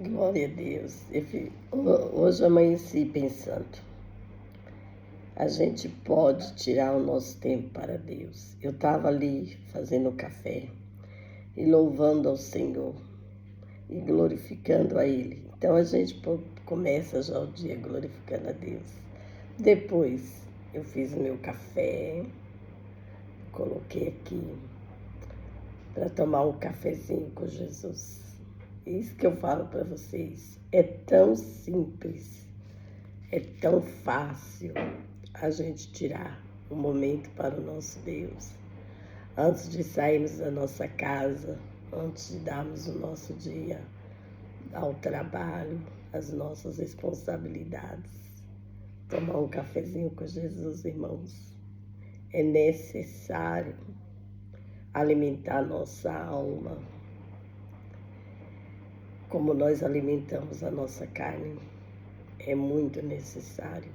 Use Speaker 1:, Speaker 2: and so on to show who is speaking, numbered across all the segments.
Speaker 1: Glória a Deus. Hoje amanheci pensando, a gente pode tirar o nosso tempo para Deus. Eu estava ali fazendo café e louvando ao Senhor e glorificando a Ele. Então a gente começa já o dia glorificando a Deus. Depois eu fiz o meu café, coloquei aqui para tomar um cafezinho com Jesus. Isso que eu falo para vocês, é tão simples, é tão fácil a gente tirar um momento para o nosso Deus. Antes de sairmos da nossa casa, antes de darmos o nosso dia ao trabalho, as nossas responsabilidades. Tomar um cafezinho com Jesus, irmãos. É necessário alimentar nossa alma, como nós alimentamos a nossa carne. É muito necessário.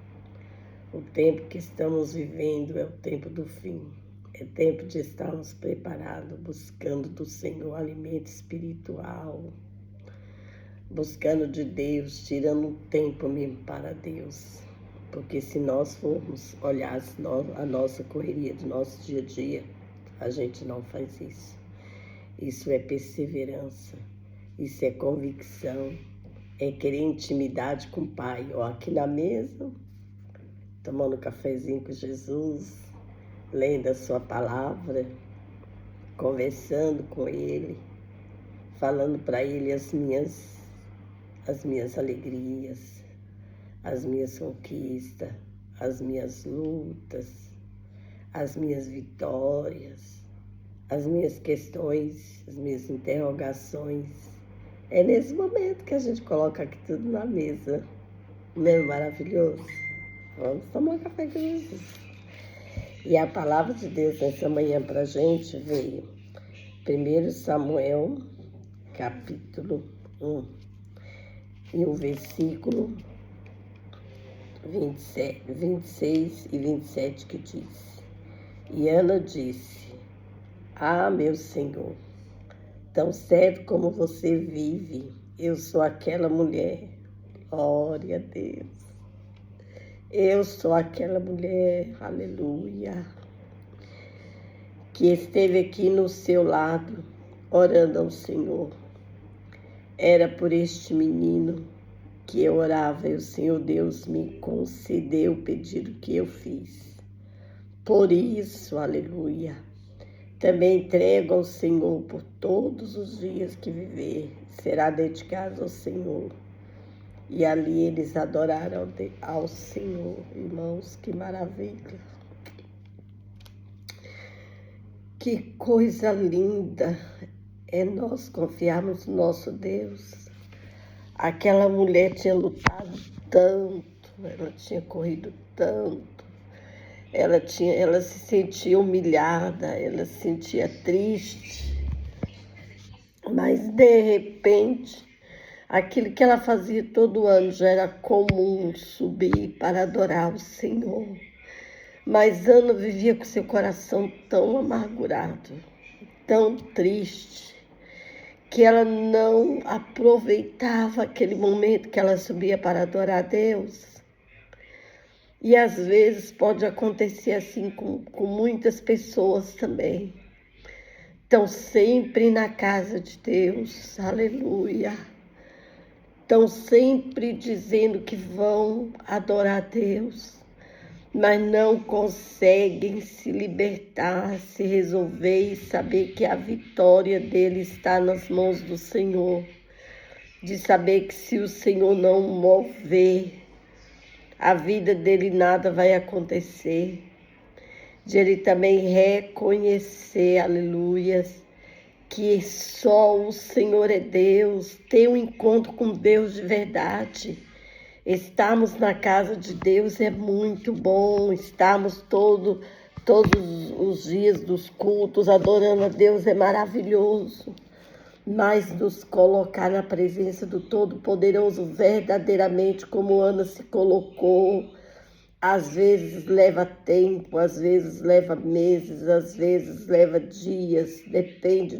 Speaker 1: O tempo que estamos vivendo é o tempo do fim. É tempo de estarmos preparados, buscando do Senhor alimento espiritual, buscando de Deus, tirando um tempo mesmo para Deus. Porque se nós formos olhar a nossa correria do nosso dia a dia, a gente não faz isso. Isso é perseverança, isso é convicção, é querer intimidade com o Pai. Ó, aqui na mesa, tomando um cafezinho com Jesus, lendo a sua palavra, conversando com Ele, falando para Ele as minhas alegrias, as minhas conquistas, as minhas lutas, as minhas vitórias, as minhas questões, as minhas interrogações. É nesse momento que a gente coloca aqui tudo na mesa. Não é maravilhoso? Vamos tomar um café com Jesus. E a palavra de Deus nessa manhã para a gente veio 1 Samuel, capítulo 1, e o versículo 26 e 27 que diz: E Ana disse: Ah, meu Senhor, tão certo como você vive, eu sou aquela mulher. Glória a Deus. Eu sou aquela mulher, aleluia, que esteve aqui no seu lado, orando ao Senhor. Era por este menino que eu orava e o Senhor Deus me concedeu o pedido que eu fiz. Por isso, aleluia, também entrego ao Senhor por todos os dias que viver, será dedicado ao Senhor. E ali eles adoraram ao Senhor. Irmãos, que maravilha. Que coisa linda é nós confiarmos no nosso Deus. Aquela mulher tinha lutado tanto, ela tinha corrido tanto, ela se sentia humilhada, ela se sentia triste, mas de repente, aquilo que ela fazia todo ano já era comum, subir para adorar o Senhor. Mas Ana vivia com seu coração tão amargurado, tão triste, que ela não aproveitava aquele momento que ela subia para adorar a Deus. E às vezes pode acontecer assim com muitas pessoas também. Estão sempre na casa de Deus, aleluia. Estão sempre dizendo que vão adorar a Deus, mas não conseguem se libertar, se resolver e saber que a vitória dele está nas mãos do Senhor. De saber que se o Senhor não mover, a vida dele nada vai acontecer. De ele também reconhecer, aleluias, que só o Senhor é Deus, ter um encontro com Deus de verdade. Estarmos na casa de Deus é muito bom, estarmos todos os dias dos cultos adorando a Deus é maravilhoso, mas nos colocar na presença do Todo-Poderoso verdadeiramente como Ana se colocou, às vezes leva tempo, às vezes leva meses, às vezes leva dias, depende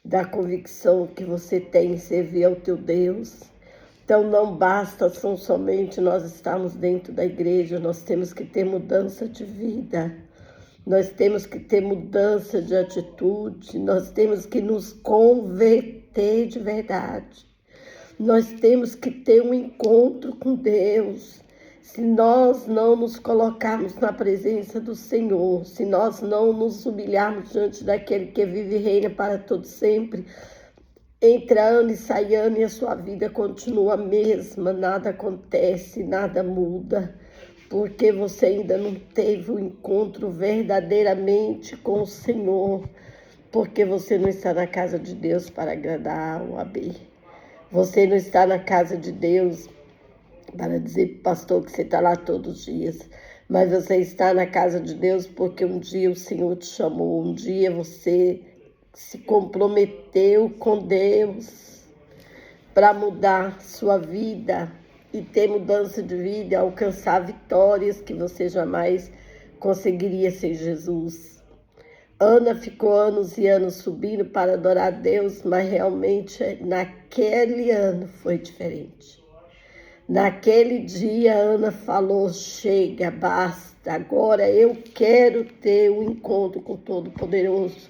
Speaker 1: da convicção que você tem em servir ao teu Deus. Então não basta somente nós estarmos dentro da igreja, nós temos que ter mudança de vida, nós temos que ter mudança de atitude, nós temos que nos converter de verdade, nós temos que ter um encontro com Deus. Se nós não nos colocarmos na presença do Senhor, se nós não nos humilharmos diante daquele que vive e reina para todo sempre, entra ano e sai ano e a sua vida continua a mesma, nada acontece, nada muda, porque você ainda não teve um encontro verdadeiramente com o Senhor, porque você não está na casa de Deus para agradar o AB. Você não está na casa de Deus para dizer para o pastor que você está lá todos os dias, mas você está na casa de Deus porque um dia o Senhor te chamou, um dia você se comprometeu com Deus para mudar sua vida e ter mudança de vida, alcançar vitórias que você jamais conseguiria sem Jesus. Ana ficou anos e anos subindo para adorar a Deus, mas realmente naquele ano foi diferente. Naquele dia, Ana falou: chega, basta, agora eu quero ter um encontro com o Todo-Poderoso.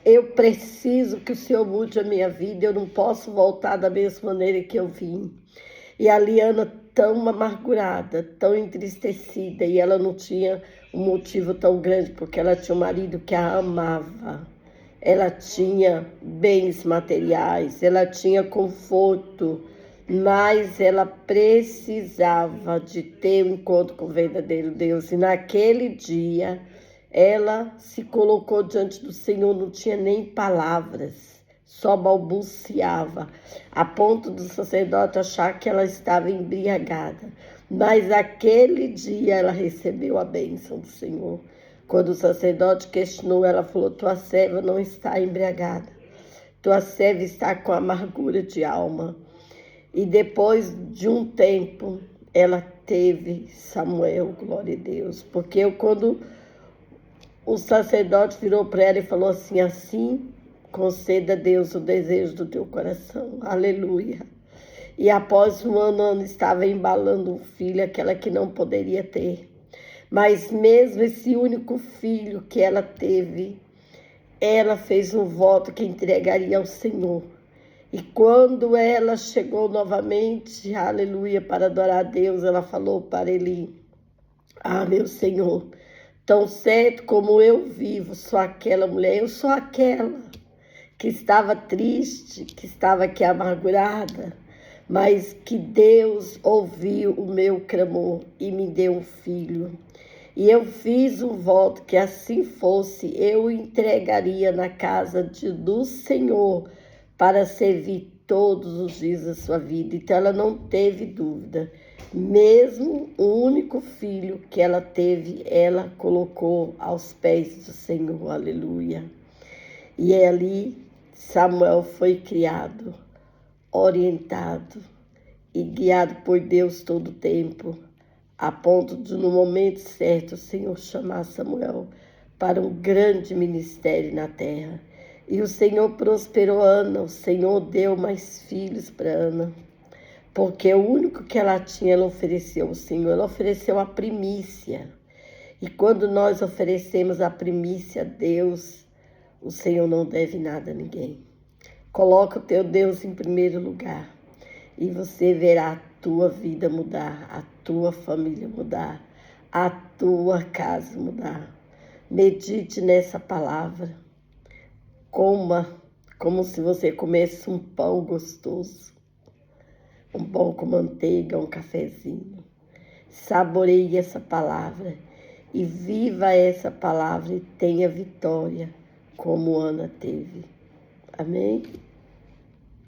Speaker 1: Eu preciso que o Senhor mude a minha vida, eu não posso voltar da mesma maneira que eu vim. E ali Ana tão amargurada, tão entristecida, e ela não tinha um motivo tão grande, porque ela tinha um marido que a amava. Ela tinha bens materiais, ela tinha conforto, mas ela precisava de ter um encontro com o verdadeiro Deus. E naquele dia, ela se colocou diante do Senhor, não tinha nem palavras, só balbuciava, a ponto do sacerdote achar que ela estava embriagada. Mas aquele dia ela recebeu a bênção do Senhor. Quando o sacerdote questionou, ela falou: tua serva não está embriagada, tua serva está com amargura de alma. E depois de um tempo, ela teve Samuel, glória a Deus. Porque quando o sacerdote virou para ela e falou assim: assim conceda a Deus o desejo do teu coração, aleluia. E após um ano, Ana estava embalando um filho, aquela que não poderia ter. Mas mesmo esse único filho que ela teve, ela fez um voto que entregaria ao Senhor. E quando ela chegou novamente, aleluia, para adorar a Deus, ela falou para ele: ah, meu Senhor, tão certo como eu vivo, sou aquela mulher, eu sou aquela que estava triste, que estava aqui amargurada, mas que Deus ouviu o meu clamor e me deu um filho. E eu fiz um voto que assim fosse, eu entregaria na casa do Senhor para servir todos os dias da sua vida. Então ela não teve dúvida. Mesmo o único filho que ela teve, ela colocou aos pés do Senhor, aleluia. E ali Samuel foi criado, orientado e guiado por Deus todo o tempo, a ponto de, no momento certo, o Senhor chamar Samuel para um grande ministério na terra. E o Senhor prosperou Ana, o Senhor deu mais filhos para Ana, porque o único que ela tinha, ela ofereceu ao Senhor, ela ofereceu a primícia. E quando nós oferecemos a primícia a Deus, o Senhor não deve nada a ninguém. Coloca o teu Deus em primeiro lugar e você verá a tua vida mudar, a tua família mudar, a tua casa mudar. Medite nessa palavra. Coma como se você comesse um pão gostoso, um pão com manteiga, um cafezinho. Saboreie essa palavra e viva essa palavra e tenha vitória como Ana teve. Amém?